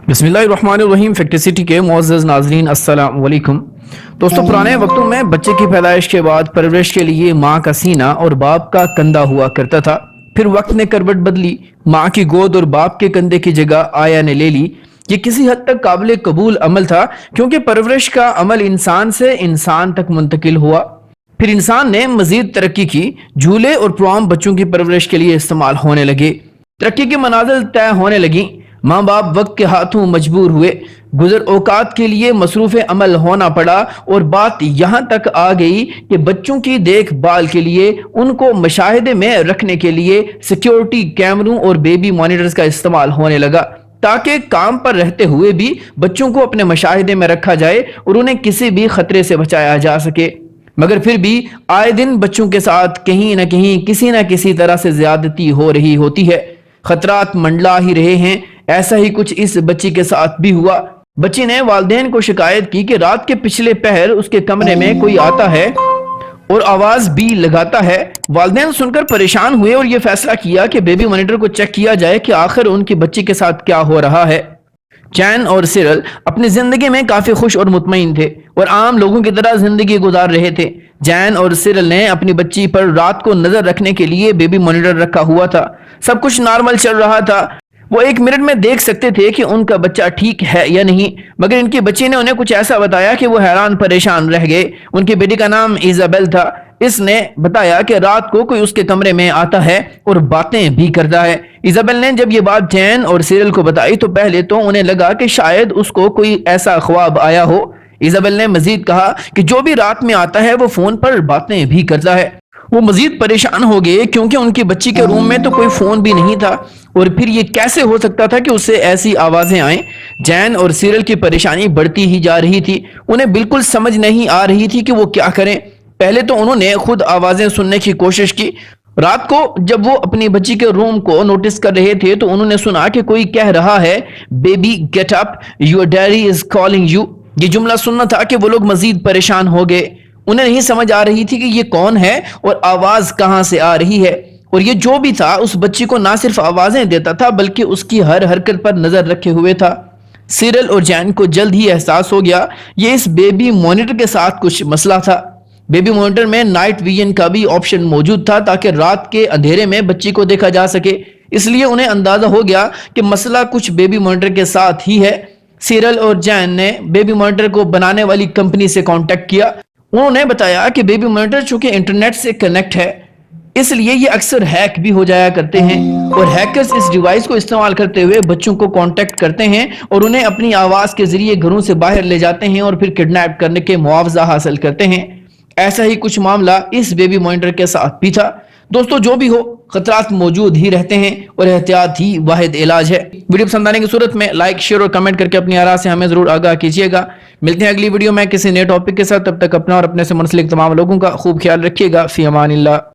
बिस्मिल्लाहिर्रहमानिर्रहीम। Fact city के मुअज़्ज़ज़ नाज़रीन अस्सलाम वालेकुम। दोस्तों, पुराने वक्तों में बच्चे की पैदाइश के बाद परवरिश के लिए माँ का सीना और बाप का कंधा हुआ करता था। फिर वक्त ने करवट बदली, माँ की गोद और बाप के कंधे की जगह आया ने ले ली। ये किसी हद तक काबिल कबूल अमल था, क्योंकि परवरिश का अमल इंसान से इंसान तक मुंतकिल हुआ। फिर इंसान ने मजीद तरक्की की, झूले और प्रोग्राम बच्चों की परवरिश के लिए इस्तेमाल होने लगे। तरक्की की मनाजिल तय होने लगी। माँ बाप वक्त के हाथों मजबूर हुए, गुजर औकात के लिए मसरूफ अमल होना पड़ा और बात यहाँ तक आ गई कि बच्चों की देखभाल के लिए उनको मशाहिदे में रखने के लिए सिक्योरिटी कैमरों और बेबी मॉनिटर्स का इस्तेमाल होने लगा, ताकि काम पर रहते हुए भी बच्चों को अपने मशाहिदे में रखा जाए और उन्हें किसी भी खतरे से बचाया जा सके। मगर फिर भी आए दिन बच्चों के साथ कहीं न कहीं किसी न किसी तरह से ज्यादती हो रही होती है। खतरात मंडला ही रहे हैं। ऐसा ही कुछ इस बच्ची के साथ भी हुआ। बच्ची ने वालिदैन को शिकायत की कि रात के पिछले पहर उसके कमरे में कोई आता है और आवाज भी लगाता है। वालिदैन सुनकर परेशान हुए और यह फैसला किया कि बेबी मॉनिटर को चेक किया जाए कि आखिर उनकी बच्ची के साथ क्या हो रहा है। चैन और सिरल अपनी जिंदगी में काफी खुश और मुतमईन थे और आम लोगों की तरह जिंदगी गुजार रहे थे। जैन और सिरल ने अपनी बच्ची पर रात को नजर रखने के लिए बेबी मॉनिटर रखा हुआ था। सब कुछ नॉर्मल चल रहा था। वो 1 मिनट में देख सकते थे कि उनका बच्चा ठीक है या नहीं, मगर इनकी बच्ची ने उन्हें कुछ ऐसा बताया कि वो हैरान परेशान रह गए। उनकी बेटी का नाम इजाबेल था। इसने बताया कि रात को कोई उसके कमरे में आता है और बातें भी करता है। इजाबेल ने जब ये बात जैन और सिरल को बताई तो पहले तो उन्हें लगा कि शायद उसको कोई ऐसा ख्वाब आया हो। इजाबेल ने मजीद कहा कि जो भी रात में आता है वो फोन पर बातें भी करता है। वो मजीद परेशान हो गए, क्योंकि उनकी बच्ची के रूम में तो कोई फोन भी नहीं था और फिर ये कैसे हो सकता था कि उससे ऐसी आवाजें आएं। जैन और सिरल की परेशानी बढ़ती ही जा रही थी। उन्हें बिल्कुल समझ नहीं आ रही थी कि वो क्या करें। पहले तो उन्होंने खुद आवाजें सुनने की कोशिश की। रात को जब वो अपनी बच्ची के रूम को नोटिस कर रहे थे तो उन्होंने सुना कि कोई कह रहा है, baby get up, your daddy is calling you. ये जुमला सुनना था कि वो लोग मजीद परेशान हो गए। उन्हें नहीं समझ आ रही थी कि ये कौन है और आवाज कहां से आ रही है। और ये जो भी था उस बच्ची को ना सिर्फ आवाजें देता था बल्कि उसकी हर हरकत पर नजर रखे हुए था। सिरल और जैन को जल्द ही एहसास हो गया ये इस बेबी मॉनिटर के साथ कुछ मसला था। बेबी मॉनिटर में नाइट विजन का भी ऑप्शन मौजूद था, ताकि रात के अंधेरे में बच्ची को देखा जा सके। इसलिए उन्हें अंदाजा हो गया कि मसला कुछ बेबी मॉनिटर के साथ ही है। सिरल और जैन ने बेबी मॉनिटर को बनाने वाली कंपनी से कांटेक्ट किया। उन्होंने बताया कि बेबी मॉनिटर चूंकि इंटरनेट से कनेक्ट है, इसलिए ये अक्सर हैक भी हो जाया करते हैं और हैकर्स इस डिवाइस को इस्तेमाल करते हुए बच्चों को कांटेक्ट करते हैं और उन्हें अपनी आवाज के जरिए घरों से बाहर ले जाते हैं और फिर किडनैप करने के मुआवजा हासिल करते हैं। ऐसा ही कुछ मामला इस बेबी मॉनिटर के साथ भी था। दोस्तों, जो भी हो, खतरात मौजूद ही रहते हैं और एहतियात ही वाहिद इलाज है। वीडियो पसंद आने की सूरत में लाइक, शेयर और कमेंट करके अपनी आरा से हमें जरूर आगाह कीजिएगा। मिलते हैं अगली वीडियो में किसी नए टॉपिक के साथ। तब तक अपना और अपने से मुंसलिक तमाम लोगों का खूब ख्याल रखिएगा। फी अमानिल्लाह।